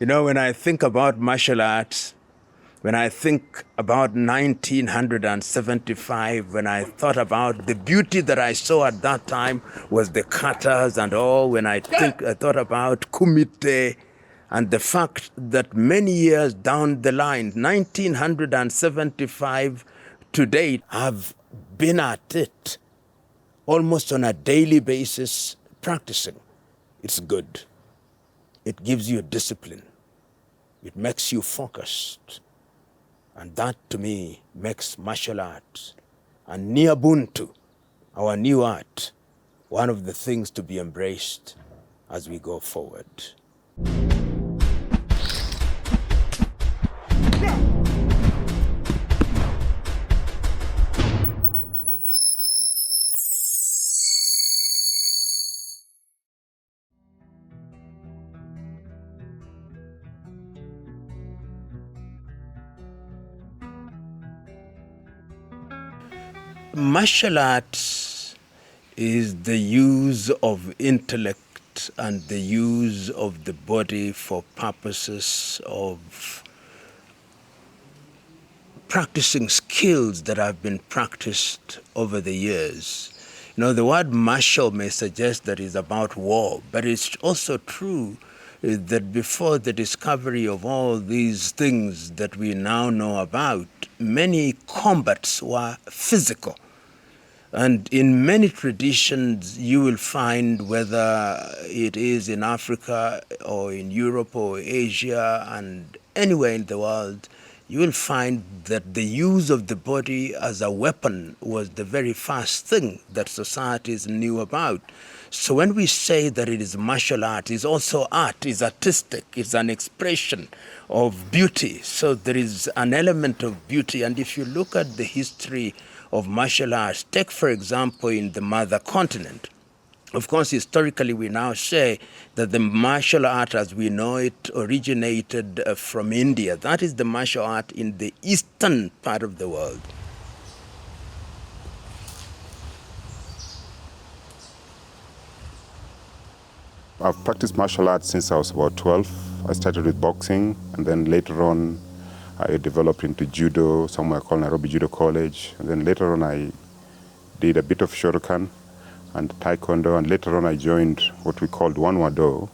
You know, when I think about martial arts, when I think about 1975, when I thought about the beauty that I saw at that time was the katas and all, when I thought about kumite and the fact that many years down the line, 1975 to date, I've been at it almost on a daily basis practicing. It's good. It gives you discipline. It makes you focused. And that, to me, makes martial arts and Niabuntu, our new art, one of the things to be embraced as we go forward. Martial arts is the use of intellect and the use of the body for purposes of practicing skills that have been practiced over the years. You know, the word martial may suggest that it's about war, but it's also true that before the discovery of all these things that we now know about, many combats were physical. And in many traditions, you will find, whether it is in Africa or in Europe or Asia and anywhere in the world, you will find that the use of the body as a weapon was the very first thing that societies knew about. So when we say that it is martial art, it's also art, it's artistic, it's an expression of beauty. So there is an element of beauty. And if you look at the history of martial arts, take for example in the mother continent. Of course, historically, we now say that the martial art as we know it originated from India. That is the martial art in the eastern part of the world. I've practiced martial arts since I was about 12. I started with boxing, and then later on I developed into judo, somewhere called Nairobi Judo College. And then later on I did a bit of Shotokan and Taekwondo, and later on I joined what we called Wanwado,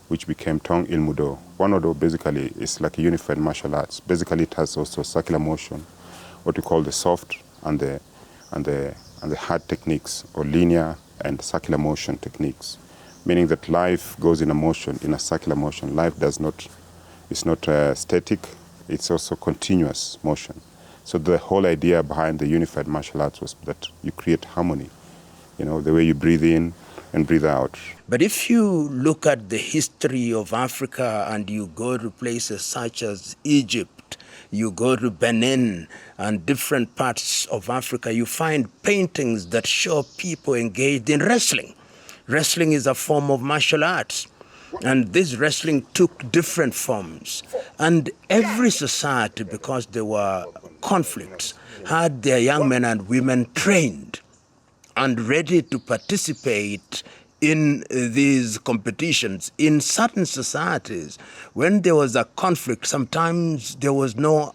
which became Tong Ilmudo. Wanwado basically is like a unified martial arts. Basically it has also circular motion, what we call the soft and the hard techniques, or linear and circular motion techniques. Meaning that life goes in a motion, in a circular motion. Life is not static, it's also continuous motion. So the whole idea behind the unified martial arts was that you create harmony, you know, the way you breathe in and breathe out. But if you look at the history of Africa and you go to places such as Egypt, you go to Benin and different parts of Africa, you find paintings that show people engaged in wrestling. Wrestling is a form of martial arts, and this wrestling took different forms. And every society, because there were conflicts, had their young men and women trained and ready to participate in these competitions. In certain societies, when there was a conflict, sometimes there was no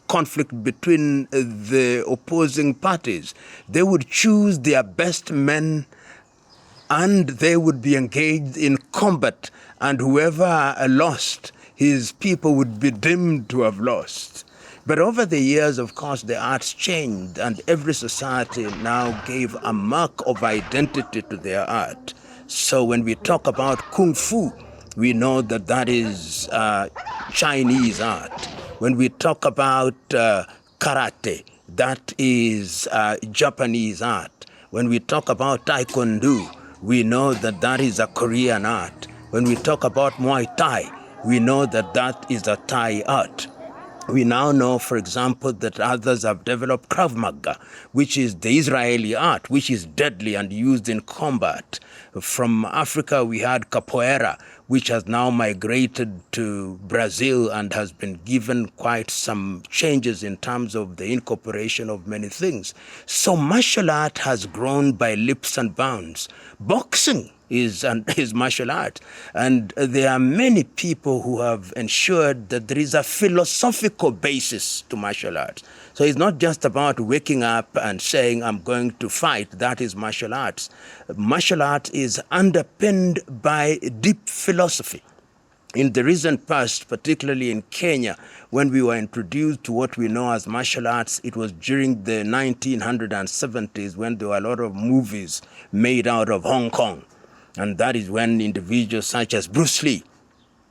conflict between the opposing parties. They would choose their best men and they would be engaged in combat, and whoever lost, his people would be deemed to have lost. But over the years, of course, the arts changed, and every society now gave a mark of identity to their art. So when we talk about Kung Fu, we know that that is Chinese art. When we talk about karate, that is Japanese art. When we talk about Taekwondo, we know that that is a Korean art. When we talk about Muay Thai, we know that that is a Thai art. We now know, for example, that others have developed Krav Maga, which is the Israeli art, which is deadly and used in combat. From Africa, we had Capoeira, which has now migrated to Brazil and has been given quite some changes in terms of the incorporation of many things. So martial art has grown by leaps and bounds. Boxing is martial art. And there are many people who have ensured that there is a philosophical basis to martial arts. So it's not just about waking up and saying, I'm going to fight. That is martial arts. Martial art is underpinned by deep philosophy. In the recent past, particularly in Kenya, when we were introduced to what we know as martial arts, it was during the 1970s when there were a lot of movies made out of Hong Kong. And that is when individuals such as Bruce Lee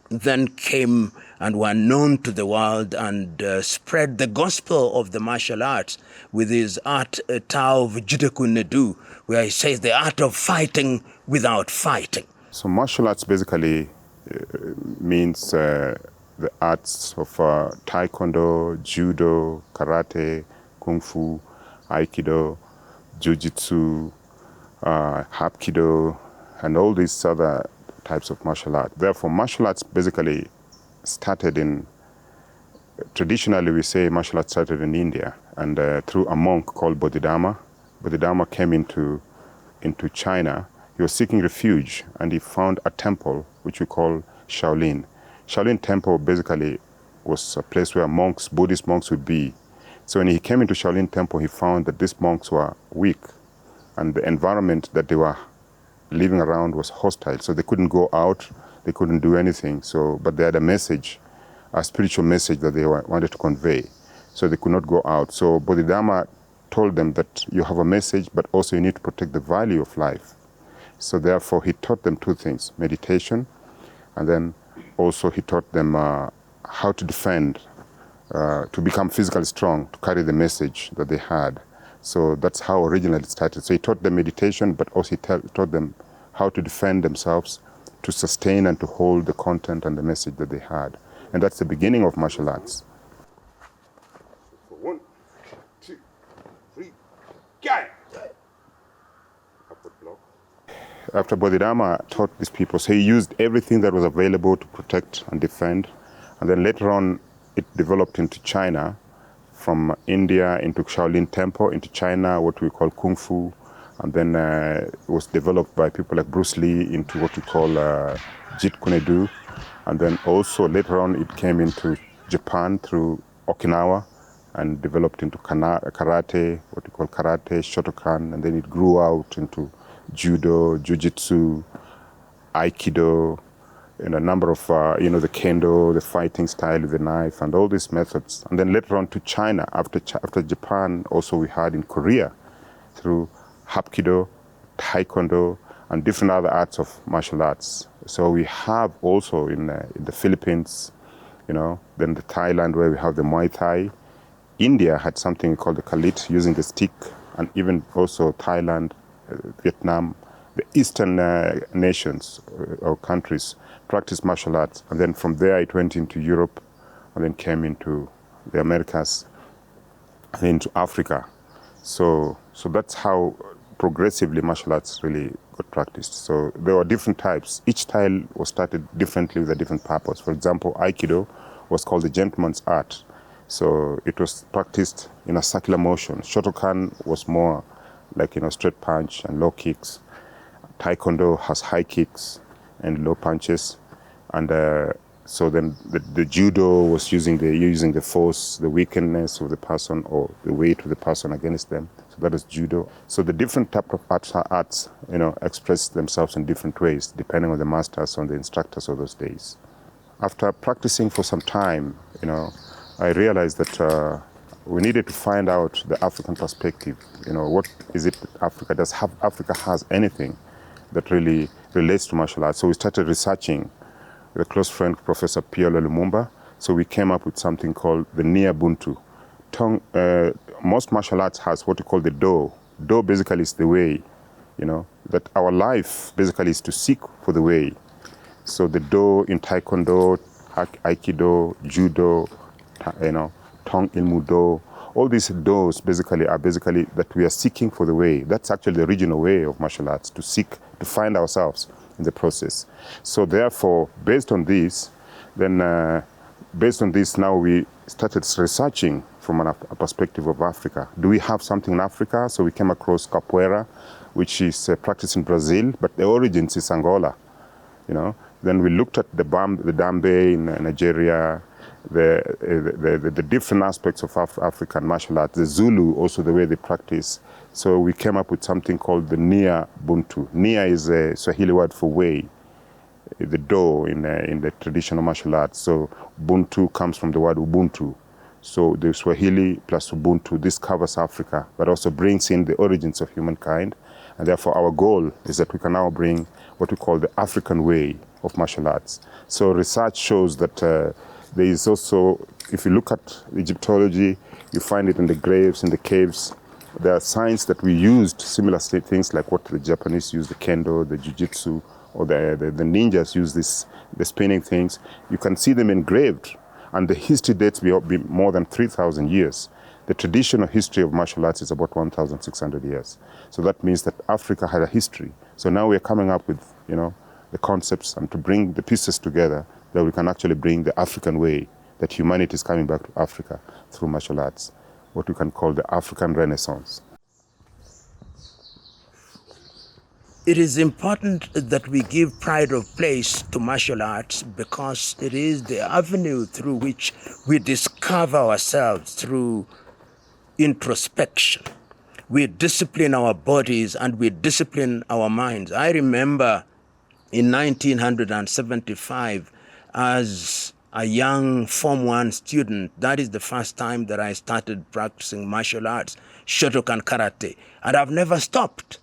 then came and were known to the world and spread the gospel of the martial arts with his art Tao of Jideku Nedu, where he says the art of fighting without fighting. So martial arts basically means the arts of taekwondo, judo, karate, kung fu, aikido, jiu jitsu, hapkido, and all these other types of martial art. Therefore, martial arts basically started traditionally we say martial arts started in India, and through a monk called Bodhidharma. Bodhidharma came into China. He was seeking refuge, and he found a temple which we call Shaolin. Shaolin Temple basically was a place where monks, Buddhist monks would be. So when he came into Shaolin Temple, he found that these monks were weak, and the environment that they were living around was hostile. So they couldn't go out, they couldn't do anything. But they had a message, a spiritual message that they wanted to convey. So they could not go out. So Bodhidharma told them that you have a message, but also you need to protect the value of life. So therefore, he taught them two things: meditation, and then also he taught them how to defend, to become physically strong, to carry the message that they had. So that's how originally it started. So he taught them meditation, but also he taught them how to defend themselves, to sustain and to hold the content and the message that they had. And that's the beginning of martial arts. 1, 2, 3, go! After Bodhidharma taught these people, so he used everything that was available to protect and defend. And then later on, it developed into China, from India into Shaolin Temple, into China, what we call Kung Fu. And then it was developed by people like Bruce Lee into what we call Jeet Kune Do. And then also later on, it came into Japan through Okinawa and developed into karate, what we call karate, Shotokan. And then it grew out into judo, Jiu Jitsu, aikido, and a number of, the kendo, the fighting style with the knife, and all these methods. And then later on to China, after Japan, also we had in Korea through hapkido, taekwondo, and different other arts of martial arts. So we have also in the Philippines, then the Thailand where we have the Muay Thai. India had something called the Kalit, using the stick, and even also Thailand, Vietnam, the eastern nations or countries practice martial arts. And then from there it went into Europe, and then came into the Americas, and into Africa. So that's how progressively martial arts really got practiced. So there were different types. Each style was started differently with a different purpose. For example, Aikido was called the gentleman's art. So it was practiced in a circular motion. Shotokan was more like, straight punch and low kicks. Taekwondo has high kicks and low punches. And so then the judo was using the force, the weakness of the person, or the weight of the person against them. So that is judo. So the different type of arts, express themselves in different ways, depending on the masters, on the instructors of those days. After practicing for some time, I realized that we needed to find out the African perspective. What is it that Africa does? Africa has anything that really relates to martial arts? So we started researching with a close friend, Professor Lumumba. So we came up with something called the Niabuntu. Most martial arts has what we call the do. Do basically is the way, that our life basically is to seek for the way. So the do in Taekwondo, Aikido, Judo, Tong Ilmu Do, all these do's are basically that we are seeking for the way. That's actually the original way of martial arts, to seek, to find ourselves in the process. So therefore, based on this, now we started researching from a perspective of Africa. Do we have something in Africa? So we came across capoeira, which is practiced in Brazil, but the origins is Angola. Then we looked at the dambe in Nigeria, the different aspects of African martial arts, the Zulu, also the way they practice. So we came up with something called the Nia Buntu. Nia is a Swahili word for way, the door in the traditional martial arts. So Buntu comes from the word Ubuntu. So the Swahili plus Ubuntu, this covers Africa, but also brings in the origins of humankind. And therefore our goal is that we can now bring what we call the African way of martial arts. So research shows that there is also, if you look at Egyptology, you find it in the graves, in the caves. There are signs that we used similar things like what the Japanese use, the kendo, the Jiu Jitsu, or the ninjas use the spinning things. You can see them engraved, and the history dates be more than 3,000 years. The traditional history of martial arts is about 1,600 years. So that means that Africa had a history. So now we're coming up with, the concepts and to bring the pieces together that we can actually bring the African way, that humanity is coming back to Africa through martial arts, what we can call the African Renaissance. It is important that we give pride of place to martial arts because it is the avenue through which we discover ourselves through introspection. We discipline our bodies and we discipline our minds. I remember in 1975, as a young Form 1 student, that is the first time that I started practicing martial arts, Shotokan Karate, and I've never stopped.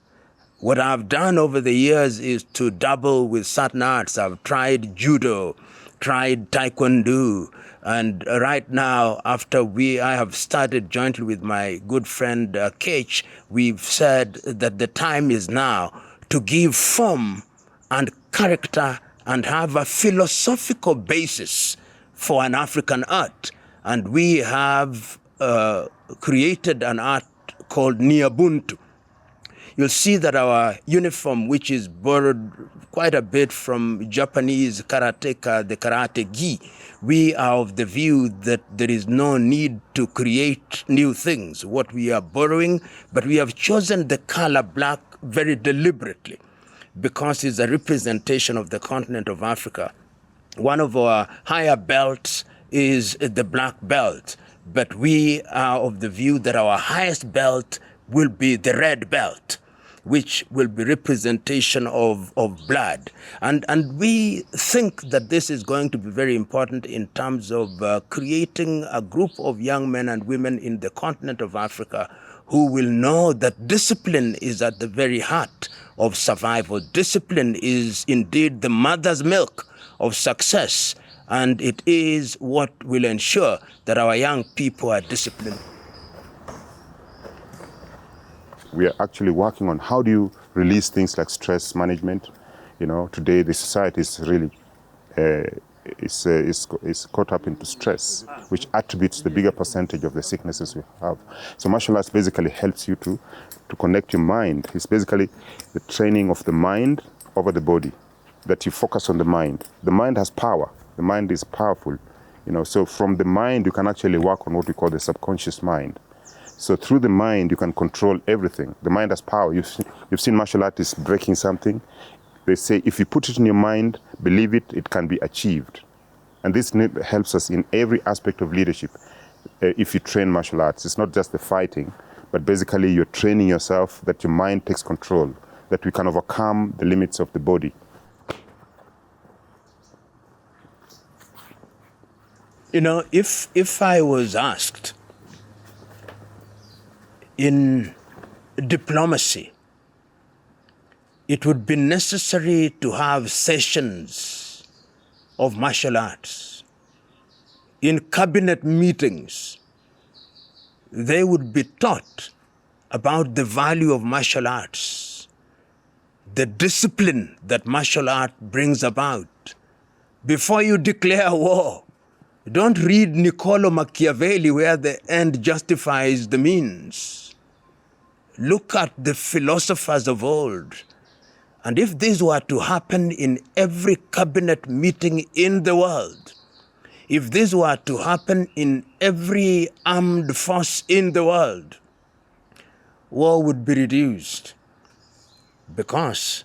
What I've done over the years is to dabble with certain arts. I've tried judo, tried taekwondo, and right now, after I have started jointly with my good friend Aketch, we've said that the time is now to give form and character and have a philosophical basis for an African art. And we have created an art called Niabuntu. You'll see that our uniform, which is borrowed quite a bit from Japanese karateka, the karate gi, we are of the view that there is no need to create new things. What we are borrowing, but we have chosen the color black very deliberately because it's a representation of the continent of Africa. One of our higher belts is the black belt, but we are of the view that our highest belt will be the red belt, which will be representation of blood. And we think that this is going to be very important in terms of creating a group of young men and women in the continent of Africa who will know that discipline is at the very heart of survival. Discipline is indeed the mother's milk of success, and it is what will ensure that our young people are disciplined. We are actually working on how do you release things like stress management. Today the society is really is caught up into stress, which attributes the bigger percentage of the sicknesses we have. So martial arts basically helps you to connect your mind. It's basically the training of the mind over the body, that you focus on the mind. The mind has power. The mind is powerful. So from the mind you can actually work on what we call the subconscious mind. So through the mind, you can control everything. The mind has power. You've seen martial artists breaking something. They say, if you put it in your mind, believe it, it can be achieved. And this helps us in every aspect of leadership. If you train martial arts, it's not just the fighting, but basically you're training yourself that your mind takes control, that we can overcome the limits of the body. If I was asked, in diplomacy, it would be necessary to have sessions of martial arts. In cabinet meetings, they would be taught about the value of martial arts, the discipline that martial art brings about. Before you declare war, don't read Niccolo Machiavelli where the end justifies the means. Look at the philosophers of old. And if this were to happen in every cabinet meeting in the world, If this were to happen in every armed force in the world, war would be reduced, because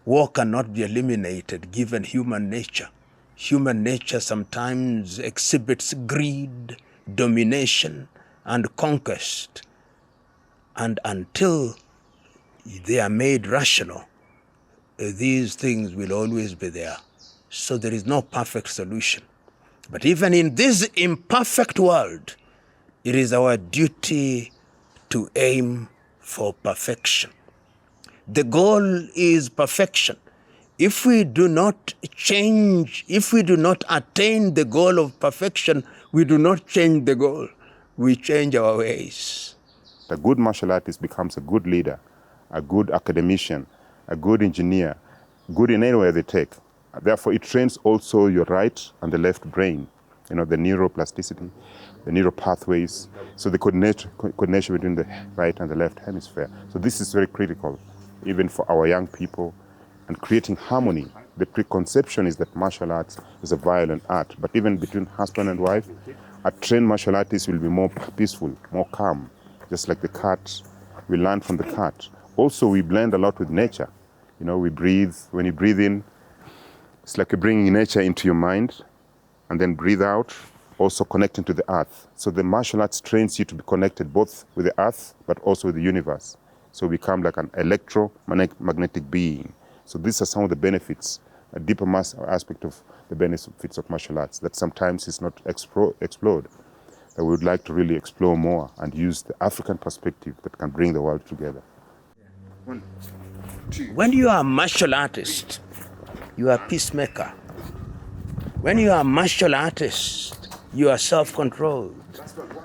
war cannot be eliminated given human nature. Human nature sometimes exhibits greed, domination, and conquest. And until they are made rational, these things will always be there. So there is no perfect solution. But even in this imperfect world, it is our duty to aim for perfection. The goal is perfection. If we do not change, if we do not attain the goal of perfection, we do not change the goal. We change our ways. A good martial artist becomes a good leader, a good academician, a good engineer, good in any way they take. Therefore, it trains also your right and the left brain, the neuroplasticity, the neural pathways, so the coordination between the right and the left hemisphere. So this is very critical, even for our young people, and creating harmony. The preconception is that martial arts is a violent art, but even between husband and wife, a trained martial artist will be more peaceful, more calm, just like the cat. We learn from the cat. Also, we blend a lot with nature. We breathe. When you breathe in, it's like you're bringing nature into your mind, and then breathe out, also connecting to the earth. So the martial arts trains you to be connected both with the earth, but also with the universe. So we become like an electromagnetic being. So these are some of the benefits, a deeper aspect of the benefits of martial arts that sometimes is not explored, that we would like to really explore more and use the African perspective that can bring the world together. When you are a martial artist, you are a peacemaker. When you are a martial artist, you are self-controlled.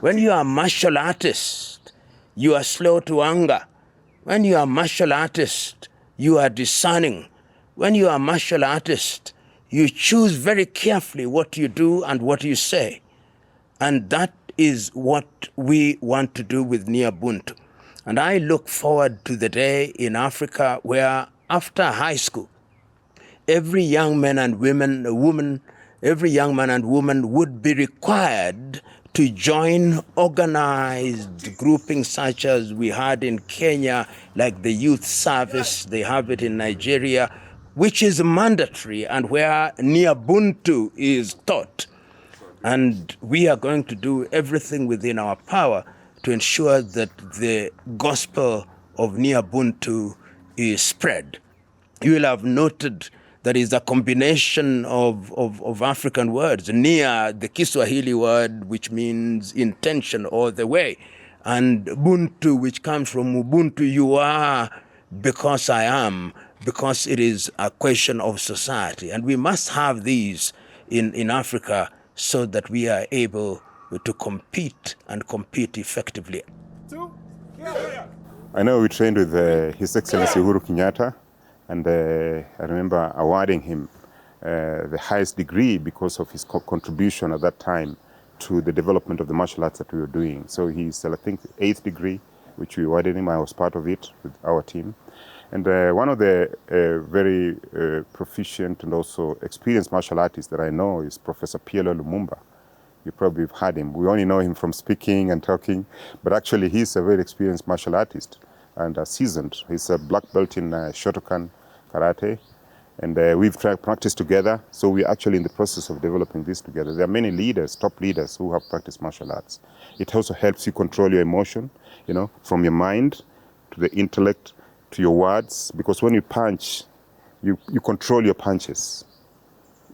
When you are a martial artist, you are slow to anger. When you are a martial artist, you are discerning. When you are a martial artist, you choose very carefully what you do and what you say. And that is what we want to do with Niabuntu. And I look forward to the day in Africa where, after high school, every young man and woman would be required to join organized groupings such as we had in Kenya, like the youth service. They have it in Nigeria, which is mandatory and where Niabuntu is taught. And we are going to do everything within our power to ensure that the gospel of Niabuntu is spread. You will have noted there is a combination of African words. Nia, the Kiswahili word, which means intention or the way, and Buntu, which comes from Ubuntu, you are because I am, because it is a question of society. And we must have these in Africa so that we are able to compete and compete effectively. I know we trained with His Excellency Uhuru Kenyatta, and I remember awarding him the highest degree because of his contribution at that time to the development of the martial arts that we were doing. So he's, I think, 8th degree, which we awarded him. I was part of it with our team. And one of the very proficient and also experienced martial artists that I know is Professor Lumumba. You probably have heard him. We only know him from speaking and talking, but actually he's a very experienced martial artist and seasoned. He's a black belt in Shotokan Karate, and we've practiced together, so we're actually in the process of developing this together. There are many leaders, top leaders, who have practiced martial arts. It also helps you control your emotion, from your mind to the intellect to your words, because when you punch, you control your punches.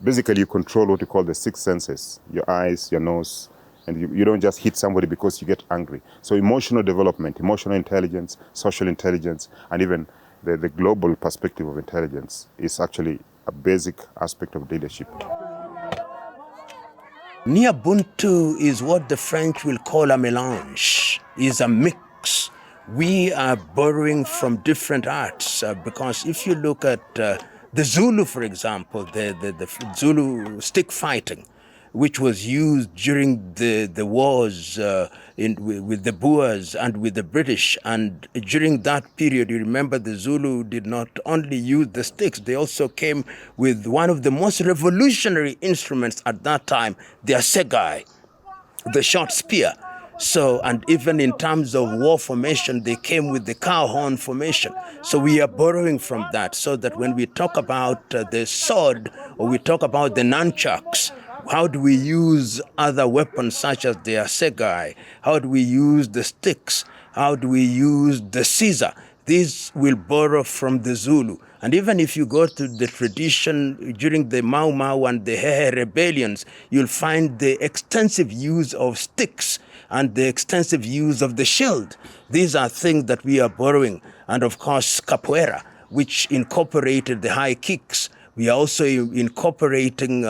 Basically, you control what you call the 6 senses, your eyes, your nose, and you don't just hit somebody because you get angry. So emotional development, emotional intelligence, social intelligence, and even the global perspective of intelligence is actually a basic aspect of leadership. Niabuntu is what the French will call a mélange, is a mix. We are borrowing from different arts because if you look at the Zulu, for example, the Zulu stick fighting, which was used during the wars with the Boers and with the British. And during that period, you remember the Zulu did not only use the sticks, they also came with one of the most revolutionary instruments at that time, the assegai, the short spear. So, and even in terms of war formation, they came with the cow horn formation. So we are borrowing from that, so that when we talk about the sword, or we talk about the nunchucks, how do we use other weapons such as the assegai? How do we use the sticks? How do we use the scissor? These will borrow from the Zulu. And even if you go to the tradition during the Mau Mau and the Hehe rebellions, you'll find the extensive use of sticks and the extensive use of the shield. These are things that we are borrowing. And of course, capoeira, which incorporated the high kicks. We are also incorporating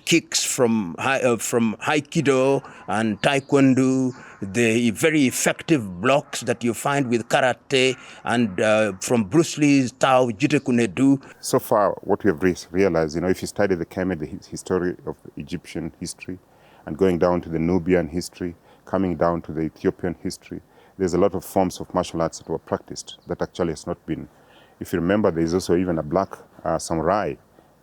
kicks from Aikido and Taekwondo, the very effective blocks that you find with karate, and from Bruce Lee's Tao Jiteku-Nedu. So far, what we have realized, if you study the Kemet, the history of Egyptian history, and going down to the Nubian history, coming down to the Ethiopian history, there's a lot of forms of martial arts that were practiced that actually has not been. If you remember, there's also even a black samurai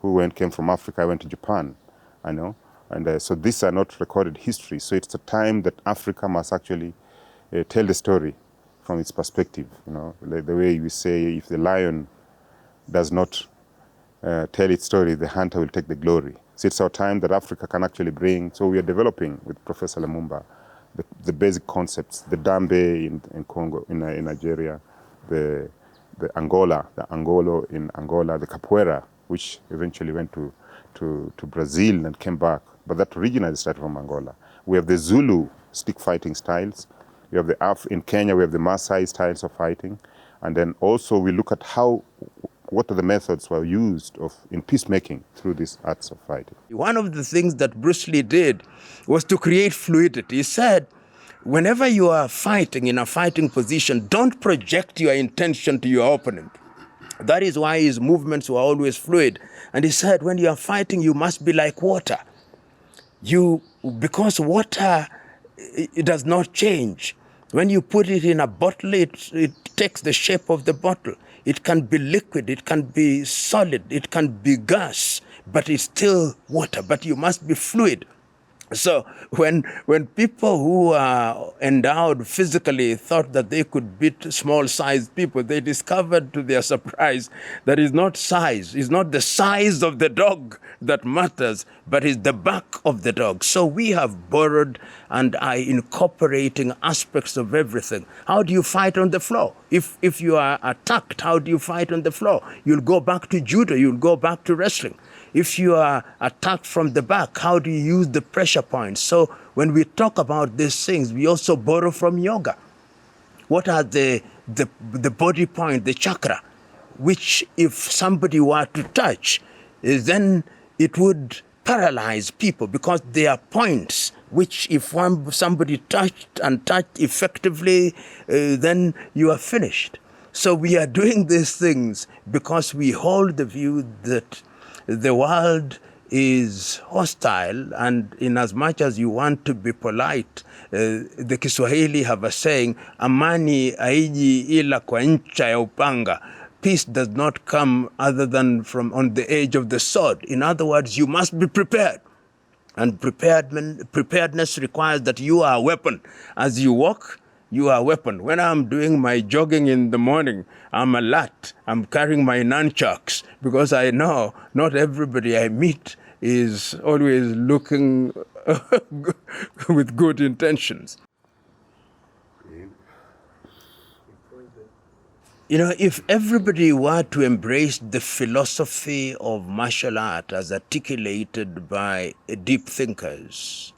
who came from Africa, went to Japan, and so these are not recorded history. So it's a time that Africa must actually tell the story from its perspective. Like the way we say, if the lion does not tell its story, the hunter will take the glory. So it's our time that Africa can actually bring. So we are developing with Professor Lumumba the basic concepts, the Dambe in Congo, in Nigeria, the Angola, the Angolo in Angola, the Capoeira, which eventually went to Brazil and came back, but that originally started from Angola. We have the Zulu stick fighting styles. We have in Kenya, we have the Maasai styles of fighting. And then also we look at what are the methods were used in peacemaking through these arts of fighting. One of the things that Bruce Lee did was to create fluidity. He said, whenever you are fighting in a fighting position, don't project your intention to your opponent. That is why his movements were always fluid. And he said, when you are fighting, you must be like water. Because water, it does not change. When you put it in a bottle, it takes the shape of the bottle. It can be liquid, it can be solid, it can be gas, but it's still water, but you must be fluid. So when people who are endowed physically thought that they could beat small-sized people, they discovered to their surprise that it's not size. It's not the size of the dog that matters, but it's the back of the dog. So we have borrowed and are incorporating aspects of everything. How do you fight on the floor? If you are attacked, how do you fight on the floor? You'll go back to judo, you'll go back to wrestling. If you are attacked from the back, how do you use the pressure points? So when we talk about these things, we also borrow from yoga. What are the body point, the chakra, which if somebody were to touch, then it would paralyze people, because they are points which if somebody touched effectively, then you are finished. So we are doing these things because we hold the view that the world is hostile, and in as much as you want to be polite, the Kiswahili have a saying, amani haiji ila kwa ncha ya upanga. Peace does not come other than from on the edge of the sword. In other words, you must be prepared. And preparedness requires that you are a weapon. As you walk, you are a weapon. When I'm doing my jogging in the morning, I'm alert. I'm carrying my nunchucks, because I know not everybody I meet is always looking with good intentions. If everybody were to embrace the philosophy of martial art as articulated by deep thinkers,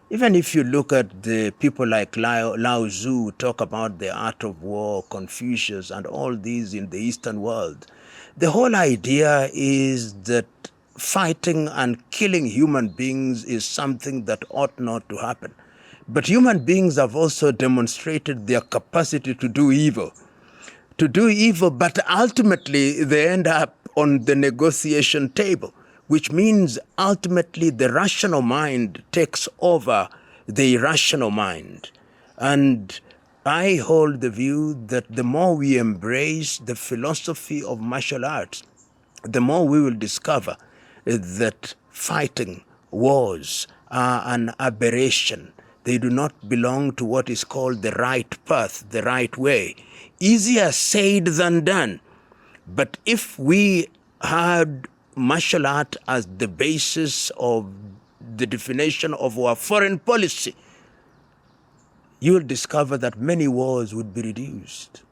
even if you look at the people like Lao Tzu talk about the art of war, Confucius, and all these in the Eastern world, the whole idea is that fighting and killing human beings is something that ought not to happen. But human beings have also demonstrated their capacity to do evil. But ultimately they end up on the negotiation table, which means ultimately the rational mind takes over the irrational mind. And I hold the view that the more we embrace the philosophy of martial arts, the more we will discover that fighting wars are an aberration. They do not belong to what is called the right path, the right way. Easier said than done. But if we had martial art as the basis of the definition of our foreign policy, you will discover that many wars would be reduced.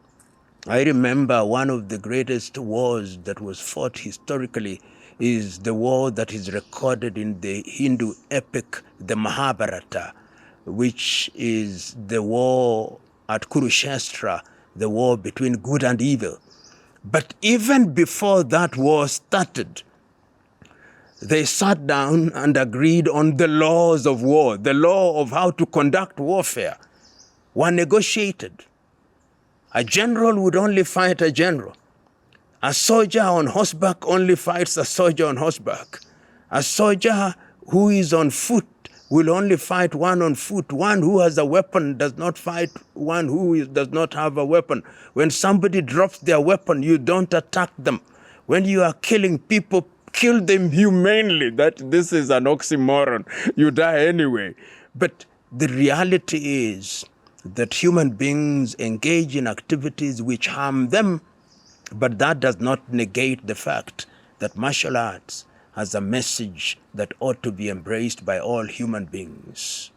I remember one of the greatest wars that was fought historically is the war that is recorded in the Hindu epic, the Mahabharata, which is the war at Kurukshetra, the war between good and evil. But even before that war started, they sat down and agreed on the laws of war, the law of how to conduct warfare, were negotiated. A general would only fight a general. A soldier on horseback only fights a soldier on horseback. A soldier who is on foot will only fight one on foot. One who has a weapon does not fight one who does not have a weapon. When somebody drops their weapon, you don't attack them. When you are killing people, kill them humanely. This is an oxymoron. You die anyway. But the reality is that human beings engage in activities which harm them, but that does not negate the fact that martial arts has a message that ought to be embraced by all human beings.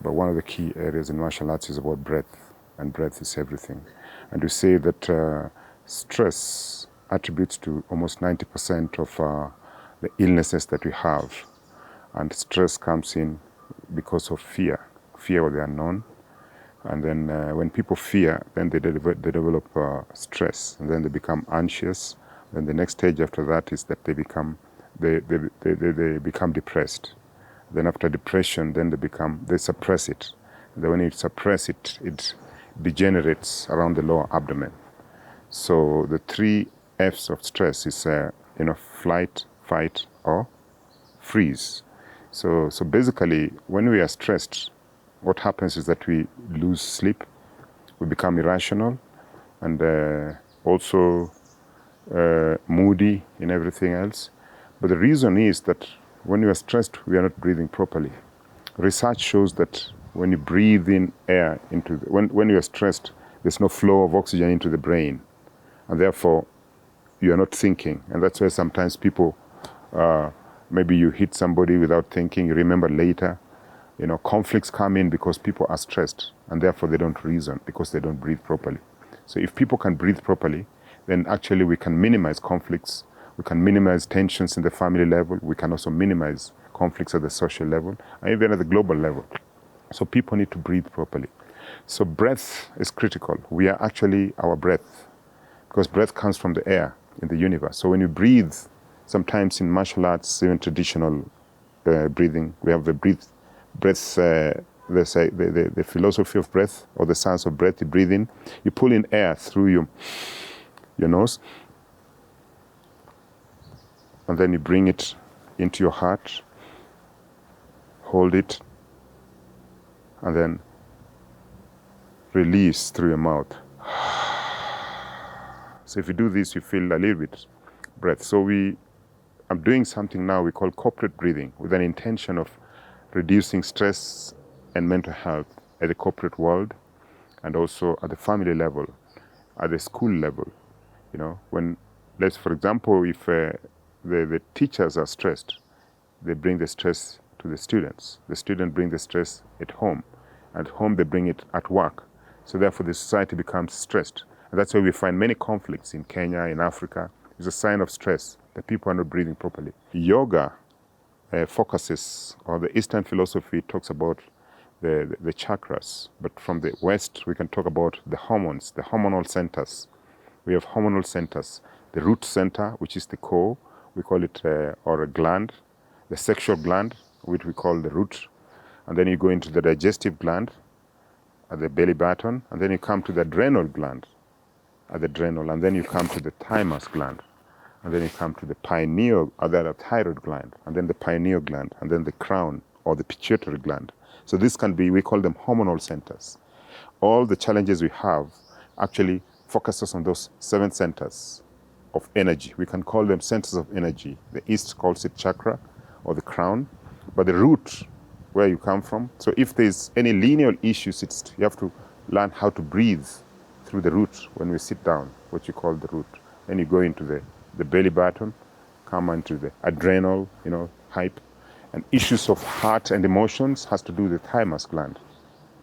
But one of the key areas in martial arts is about breath, and breath is everything. And we say that stress attributes to almost 90% of the illnesses that we have. And stress comes in because of fear of the unknown. And then when people fear, then they develop stress, and then they become anxious. Then the next stage after that is that they become depressed. Then after depression, then they suppress it. Then when you suppress it, it degenerates around the lower abdomen. So the 3 F's of stress is flight, fight, or freeze. So basically, when we are stressed, what happens is that we lose sleep, we become irrational, and also moody in everything else. But the reason is that when you are stressed, we are not breathing properly. Research shows that when you breathe in air when you are stressed, there's no flow of oxygen into the brain, and therefore you are not thinking. And that's why sometimes people, maybe you hit somebody without thinking, you remember later. Conflicts come in because people are stressed, and therefore they don't reason because they don't breathe properly. So if people can breathe properly, then actually we can minimize conflicts, we can minimize tensions in the family level, we can also minimize conflicts at the social level, and even at the global level. So people need to breathe properly. So breath is critical. We are actually our breath, because breath comes from the air in the universe. So when you breathe, sometimes in martial arts, even traditional breathing, we have the breath, the philosophy of breath, or the science of breath. You breathe in, you pull in air through your nose, and then you bring it into your heart, hold it, and then release through your mouth. So if you do this, you feel a little bit breath. So I'm doing something now we call corporate breathing, with an intention of reducing stress and mental health at the corporate world, and also at the family level, at the school level. When, for example, if the teachers are stressed, they bring the stress to the students. The students bring the stress at home. At home, they bring it at work. So therefore, the society becomes stressed. And that's why we find many conflicts in Kenya, in Africa. It's a sign of stress that people are not breathing properly. Yoga focuses, or the Eastern philosophy talks about the chakras. But from the West, we can talk about the hormones, the hormonal centers. We have hormonal centers. The root center, which is the core, we call it, or a gland. The sexual gland, which we call the root. And then you go into the digestive gland at the belly button, and then you come to the adrenal gland at the adrenal, and then you come to the thymus gland, and then you come to the pineal, or the thyroid gland, and then the pineal gland, and then the crown, or the pituitary gland. So this can be, we call them hormonal centers. All the challenges we have actually focuses on those 7 centers of energy. We can call them centers of energy. The East calls it chakra, or the crown, but the root, where you come from. So if there's any lineal issues, you have to learn how to breathe through the root when we sit down, what you call the root. Then you go into the belly button, come into the adrenal, hype. And issues of heart and emotions has to do with the thymus gland,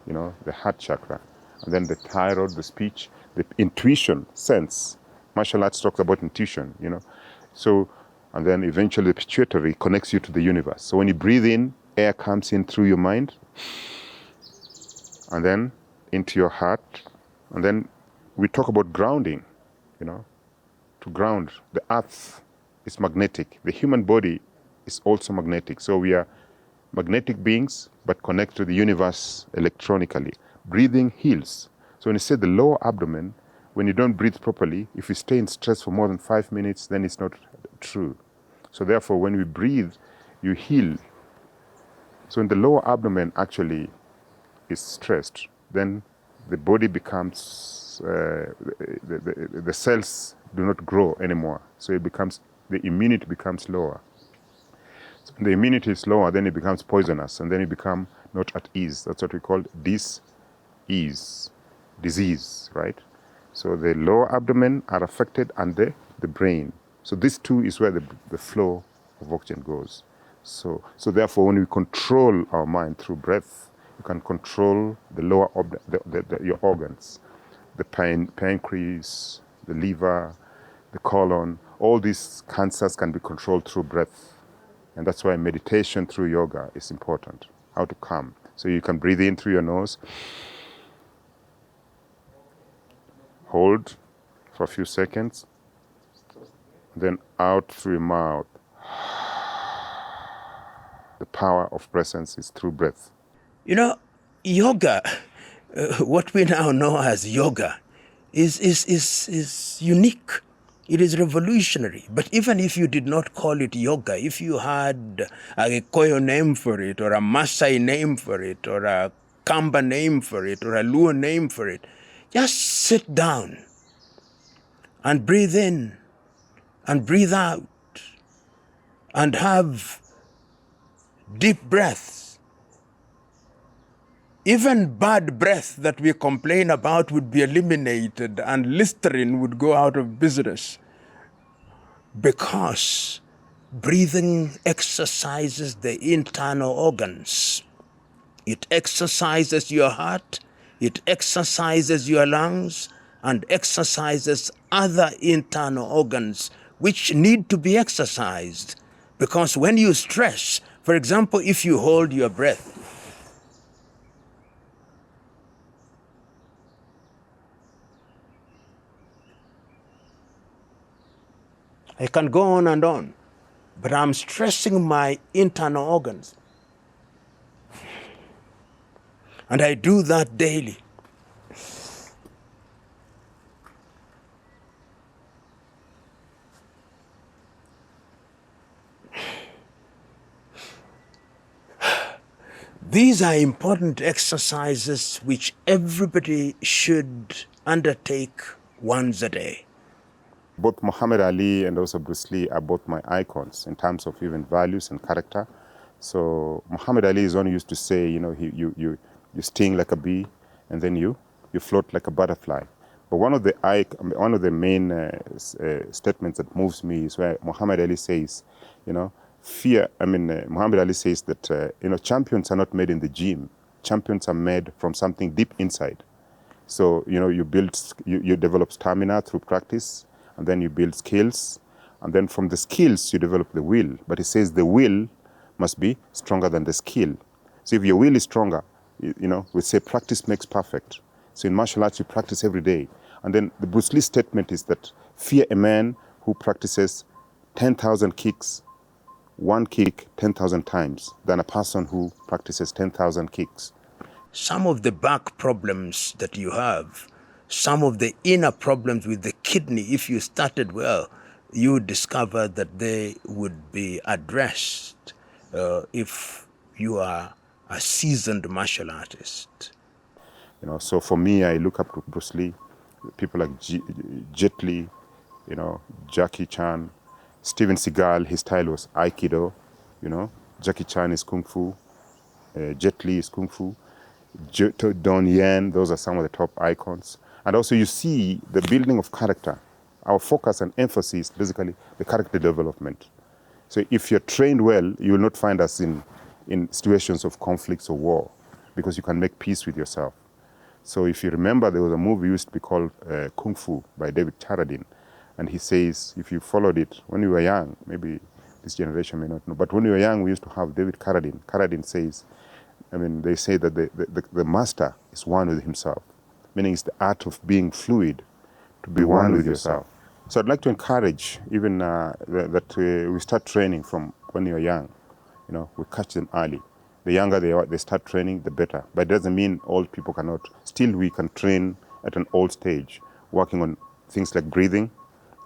the heart chakra. And then the thyroid, the speech, the intuition, sense. Martial arts talks about intuition, So, and then eventually the pituitary connects you to the universe. So when you breathe in, air comes in through your mind, and then into your heart. And then we talk about grounding, to ground. The earth is magnetic. The human body is also magnetic. So we are magnetic beings, but connect to the universe electronically. Breathing heals. So when you say the lower abdomen, when you don't breathe properly, if you stay in stress for more than 5 minutes, then it's not true. So therefore, when we breathe, you heal. So when the lower abdomen actually is stressed, then the body becomes, the cells do not grow anymore. So the immunity becomes lower. So when the immunity is lower, then it becomes poisonous, and then you become not at ease. That's what we call dis-ease, disease, right? So the lower abdomen are affected, and the brain. So this too is where the flow of oxygen goes. So therefore, when we control our mind through breath, you can control the lower your organs, the pancreas, the liver, the colon. All these cancers can be controlled through breath, and that's why meditation through yoga is important. How to calm. So you can breathe in through your nose, hold for a few seconds, then out through your mouth. The power of presence is through breath. Yoga, what we now know as yoga, is unique. It is revolutionary. But even if you did not call it yoga, if you had a Koyo name for it, or a Maasai name for it, or a Kamba name for it, or a Luo name for it, just sit down and breathe in and breathe out and have deep breaths. Even bad breath that we complain about would be eliminated, and Listerine would go out of business, because breathing exercises the internal organs. It exercises your heart, it exercises your lungs, and exercises other internal organs which need to be exercised. Because when you stress, for example, if you hold your breath, I can go on and on, but I'm stressing my internal organs. And I do that daily. These are important exercises which everybody should undertake once a day. Both Muhammad Ali and also Bruce Lee are both my icons in terms of even values and character. So Muhammad Ali is one who used to say, you sting like a bee, and then you float like a butterfly. But one of the main statements that moves me is where Muhammad Ali says, Muhammad Ali says that champions are not made in the gym. Champions are made from something deep inside. So you develop stamina through practice, and then you build skills, and then from the skills you develop the will. But he says the will must be stronger than the skill. So if your will is stronger, we say practice makes perfect. So in martial arts you practice every day. And then the Bruce Lee statement is that fear a man who practices 10,000 kicks, one kick 10,000 times, than a person who practices 10,000 kicks. Some of the back problems that you have, some of the inner problems with the kidney, if you started well, you would discover that they would be addressed if you are a seasoned martial artist. You know, so for me, I look up to Bruce Lee, people like Jet Li, you know, Jackie Chan, Steven Seagal. His style was Aikido, you know. Jackie Chan is Kung Fu, Jet Li is Kung Fu, Don Yen. Those are some of the top icons. And also, you see the building of character. Our focus and emphasis, basically, the character development. So if you're trained well, you will not find us in situations of conflicts or war, because you can make peace with yourself. So if you remember, there was a movie used to be called Kung Fu by David Carradine. And he says, if you followed it when you were young, maybe this generation may not know, but when we were young, we used to have David Carradine. Carradine says, I mean, they say that the master is one with himself, meaning it's the art of being fluid, to be one with yourself. So I'd like to encourage even that we start training from when you're young. You know, we catch them early. The younger they start training, the better. But it doesn't mean old people cannot. Still, we can train at an old stage, working on things like breathing,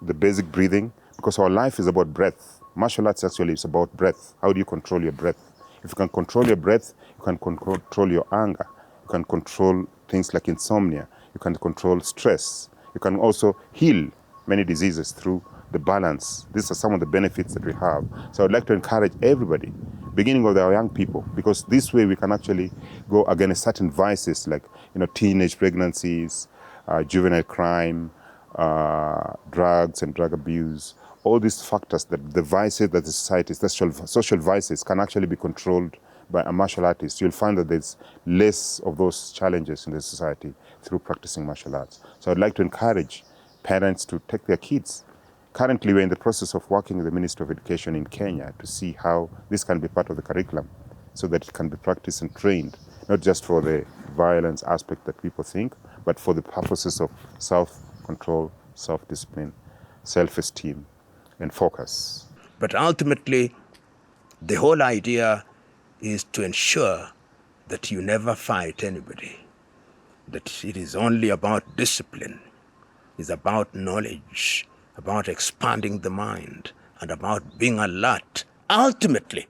the basic breathing, because our life is about breath. Martial arts actually is about breath. How do you control your breath? If you can control your breath, you can control your anger. You can control things like insomnia. You can control stress. You can also heal many diseases through the balance. These are some of the benefits that we have. So I'd like to encourage everybody, beginning with our young people, because this way we can actually go against certain vices like, you know, teenage pregnancies, juvenile crime, drugs and drug abuse. All these factors, that the vices that the society, social vices, can actually be controlled by a martial artist. You'll find that there's less of those challenges in the society through practicing martial arts. So I'd like to encourage parents to take their kids. Currently, we're in the process of working with the Ministry of Education in Kenya to see how this can be part of the curriculum so that it can be practiced and trained, not just for the violence aspect that people think, but for the purposes of self-control, self-discipline, self-esteem, and focus. But ultimately, the whole idea is to ensure that you never fight anybody, that it is only about discipline, it's about knowledge, about expanding the mind, and about being alert. Ultimately,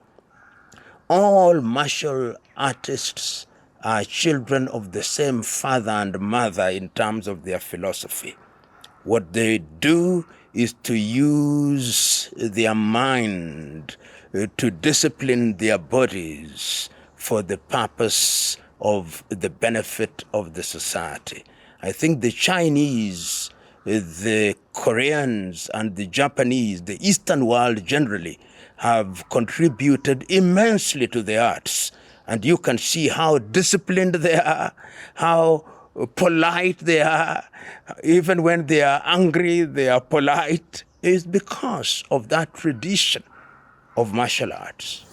all martial artists are children of the same father and mother in terms of their philosophy. What they do is to use their mind to discipline their bodies for the purpose of the benefit of the society. I think the Chinese, the Koreans, and the Japanese, the Eastern world generally, have contributed immensely to the arts. And you can see how disciplined they are, how polite they are. Even when they are angry, they are polite. It's because of that tradition of martial arts.